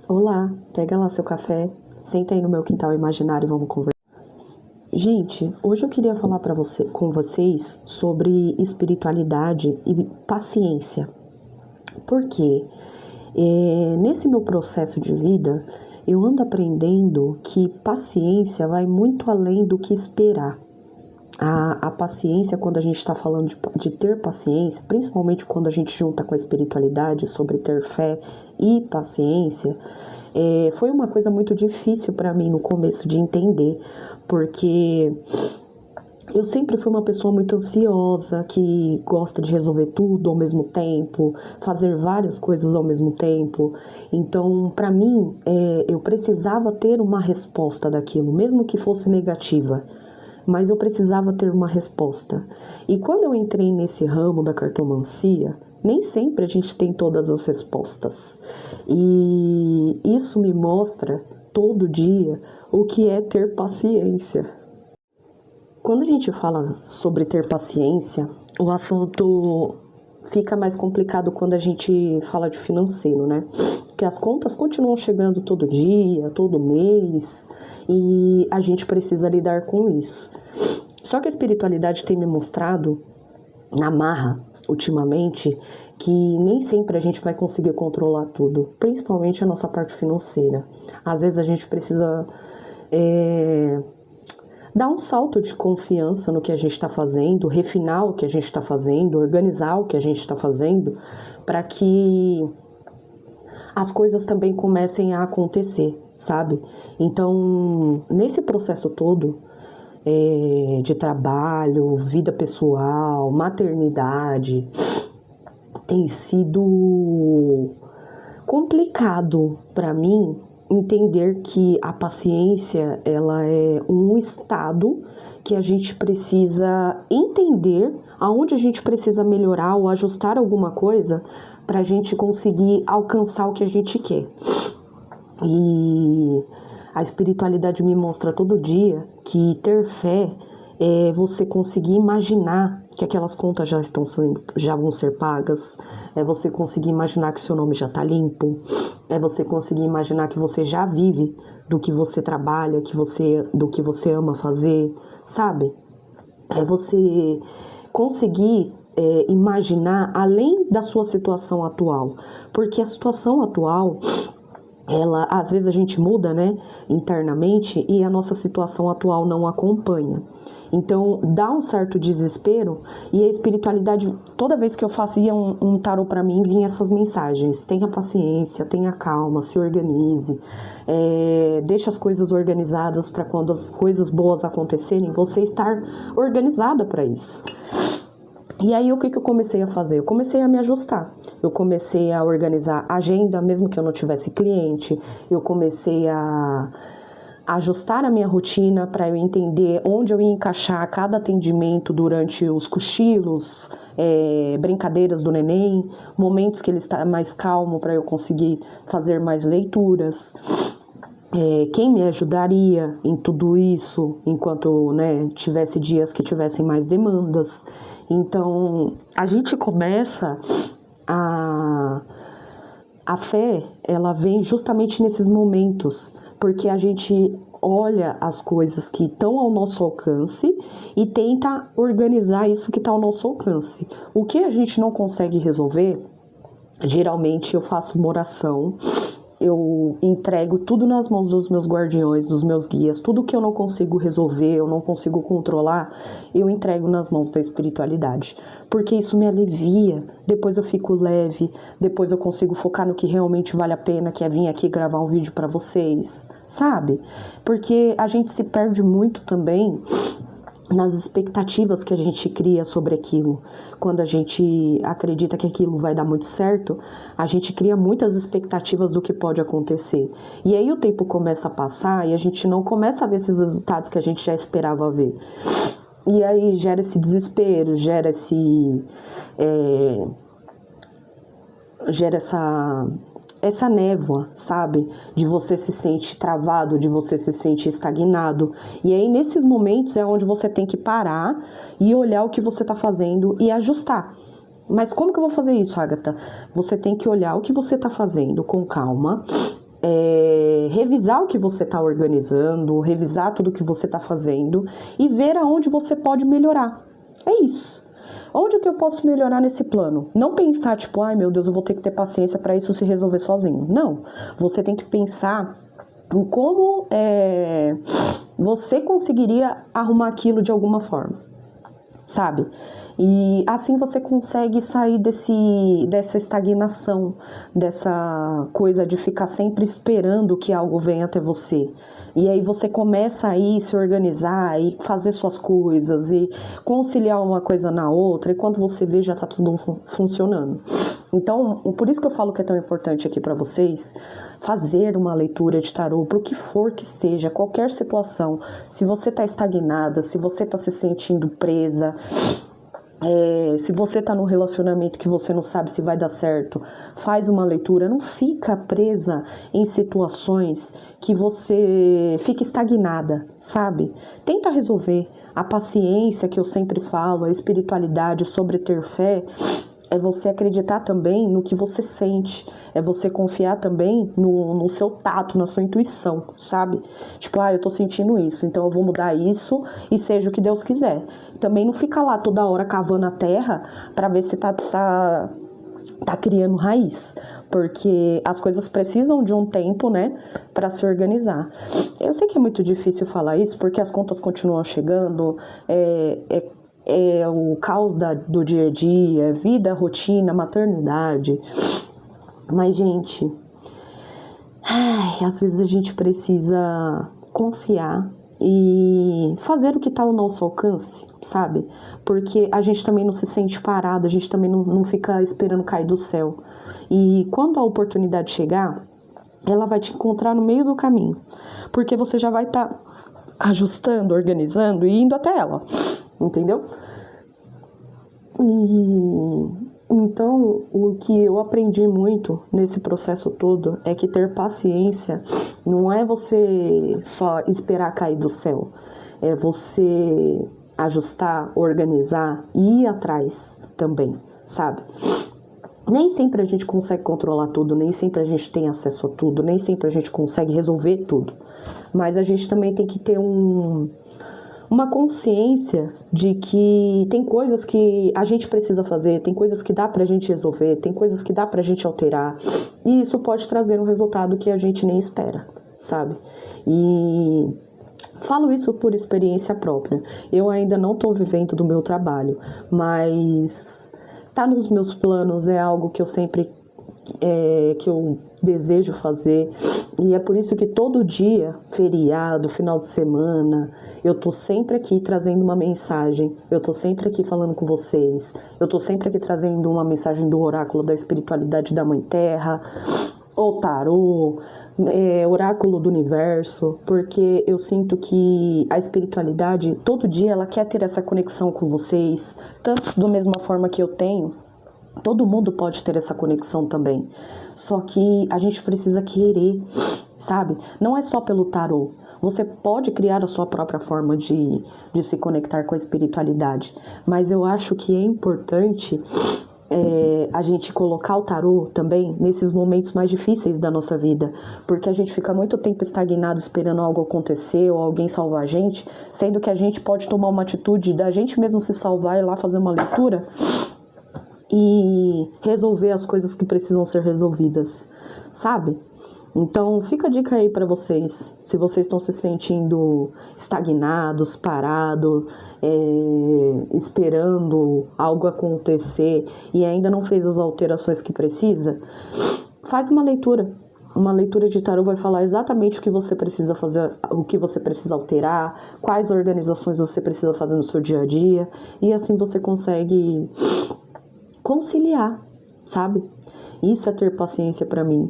Olá, pega lá seu café, senta aí no meu quintal imaginário e vamos conversar. Gente, hoje eu queria falar com vocês sobre espiritualidade e paciência. Porque nesse meu processo de vida, eu ando aprendendo que paciência vai muito além do que esperar. A paciência, quando a gente está falando de ter paciência, principalmente quando a gente junta com a espiritualidade sobre ter fé e paciência, foi uma coisa muito difícil para mim no começo de entender, porque eu sempre fui uma pessoa muito ansiosa, que gosta de resolver tudo ao mesmo tempo, fazer várias coisas ao mesmo tempo. Então, para mim, eu precisava ter uma resposta daquilo, mesmo que fosse negativa, mas eu precisava ter uma resposta. E quando eu entrei nesse ramo da cartomancia, nem sempre a gente tem todas as respostas. E isso me mostra todo dia o que é ter paciência. Quando a gente fala sobre ter paciência, o assunto fica mais complicado quando a gente fala de financeiro, né? Porque as contas continuam chegando todo dia, todo mês, e a gente precisa lidar com isso. Só que a espiritualidade tem me mostrado na marra, ultimamente, que nem sempre a gente vai conseguir controlar tudo, principalmente a nossa parte financeira. Às vezes a gente precisa dar um salto de confiança no que a gente está fazendo, refinar o que a gente está fazendo, organizar o que a gente está fazendo, para que as coisas também comecem a acontecer, sabe? Então, nesse processo todo de trabalho, vida pessoal, maternidade, tem sido complicado para mim entender que a paciência ela é um estado que a gente precisa entender aonde a gente precisa melhorar ou ajustar alguma coisa para a gente conseguir alcançar o que a gente quer. E a espiritualidade me mostra todo dia que ter fé é você conseguir imaginar que aquelas contas já vão ser pagas, é você conseguir imaginar que seu nome já está limpo, é você conseguir imaginar que você já vive do que você trabalha, do que você ama fazer, sabe? É você conseguir imaginar além da sua situação atual, porque a situação atual às vezes a gente muda, né, internamente e a nossa situação atual não acompanha. Então, dá um certo desespero e a espiritualidade, toda vez que eu fazia um tarô para mim, vinha essas mensagens. Tenha paciência, tenha calma, se organize, deixe as coisas organizadas para quando as coisas boas acontecerem, você estar organizada para isso. E aí, o que eu comecei a fazer? Eu comecei a me ajustar. Eu comecei a organizar a agenda, mesmo que eu não tivesse cliente. Eu comecei a ajustar a minha rotina para eu entender onde eu ia encaixar cada atendimento durante os cochilos, brincadeiras do neném, momentos que ele está mais calmo para eu conseguir fazer mais leituras. Quem me ajudaria em tudo isso, enquanto tivesse dias que tivessem mais demandas. Então, a gente começa a fé, ela vem justamente nesses momentos, porque a gente olha as coisas que estão ao nosso alcance e tenta organizar isso que está ao nosso alcance. O que a gente não consegue resolver, geralmente eu faço uma oração, eu entrego tudo nas mãos dos meus guardiões, dos meus guias, tudo que eu não consigo resolver, eu não consigo controlar, eu entrego nas mãos da espiritualidade, porque isso me alivia, depois eu fico leve, depois eu consigo focar no que realmente vale a pena, que é vir aqui gravar um vídeo para vocês, sabe? Porque a gente se perde muito também nas expectativas que a gente cria sobre aquilo. Quando a gente acredita que aquilo vai dar muito certo, a gente cria muitas expectativas do que pode acontecer. E aí o tempo começa a passar e a gente não começa a ver esses resultados que a gente já esperava ver. E aí gera esse desespero, gera essa névoa, sabe? De você se sentir travado, de você se sentir estagnado. E aí, nesses momentos, é onde você tem que parar e olhar o que você está fazendo e ajustar. Mas como que eu vou fazer isso, Agatha? Você tem que olhar o que você está fazendo com calma revisar o que você está organizando, revisar tudo que você está fazendo e ver aonde você pode melhorar. É isso. Onde que eu posso melhorar nesse plano? Não pensar tipo, ai meu Deus, eu vou ter que ter paciência para isso se resolver sozinho. Não. Você tem que pensar em como você conseguiria arrumar aquilo de alguma forma, sabe? E assim você consegue sair dessa estagnação, dessa coisa de ficar sempre esperando que algo venha até você. E aí você começa a ir se organizar e fazer suas coisas e conciliar uma coisa na outra, e quando você vê já tá tudo funcionando. Então, por isso que eu falo que é tão importante aqui para vocês fazer uma leitura de tarô, para o que for que seja, qualquer situação. Se você tá estagnada, se você tá se sentindo presa, se você tá num relacionamento que você não sabe se vai dar certo, faz uma leitura, não fica presa em situações que você fica estagnada, sabe? Tenta resolver. A paciência que eu sempre falo, a espiritualidade sobre ter fé, é você acreditar também no que você sente, é você confiar também no seu tato, na sua intuição, sabe? Tipo, eu tô sentindo isso, então eu vou mudar isso e seja o que Deus quiser. Também não fica lá toda hora cavando a terra pra ver se tá criando raiz, porque as coisas precisam de um tempo, né, para se organizar. Eu sei que é muito difícil falar isso, porque as contas continuam chegando, o caos do dia a dia, vida, rotina, maternidade. Mas, gente, às vezes a gente precisa confiar e fazer o que está ao nosso alcance, sabe? Porque a gente também não se sente parado, a gente também não fica esperando cair do céu. E quando a oportunidade chegar, ela vai te encontrar no meio do caminho, porque você já vai estar ajustando, organizando e indo até ela, entendeu? Então, o que eu aprendi muito nesse processo todo é que ter paciência não é você só esperar cair do céu, é você ajustar, organizar e ir atrás também, sabe? Nem sempre a gente consegue controlar tudo, nem sempre a gente tem acesso a tudo, nem sempre a gente consegue resolver tudo, mas a gente também tem que ter uma consciência de que tem coisas que a gente precisa fazer, tem coisas que dá pra gente resolver, tem coisas que dá pra gente alterar, e isso pode trazer um resultado que a gente nem espera, sabe? E falo isso por experiência própria. Eu ainda não tô vivendo do meu trabalho, mas tá nos meus planos, é algo que eu sempre que eu desejo fazer, e é por isso que todo dia, feriado, final de semana, eu tô sempre aqui trazendo uma mensagem, eu tô sempre aqui falando com vocês, eu tô sempre aqui trazendo uma mensagem do oráculo da espiritualidade da Mãe Terra, ou tarô, oráculo do universo, porque eu sinto que a espiritualidade, todo dia ela quer ter essa conexão com vocês, tanto da mesma forma que eu tenho. Todo mundo pode ter essa conexão também, só que a gente precisa querer, sabe? Não é só pelo tarô, você pode criar a sua própria forma de se conectar com a espiritualidade, mas eu acho que é importante a gente colocar o tarô também nesses momentos mais difíceis da nossa vida, porque a gente fica muito tempo estagnado esperando algo acontecer ou alguém salvar a gente, sendo que a gente pode tomar uma atitude da gente mesmo se salvar e ir lá fazer uma leitura e resolver as coisas que precisam ser resolvidas, sabe? Então fica a dica aí para vocês, se vocês estão se sentindo estagnados, parados, esperando algo acontecer e ainda não fez as alterações que precisa, faz uma leitura. Uma leitura de tarô vai falar exatamente o que você precisa fazer, o que você precisa alterar, quais organizações você precisa fazer no seu dia a dia, e assim você consegue conciliar, sabe? Isso é ter paciência para mim.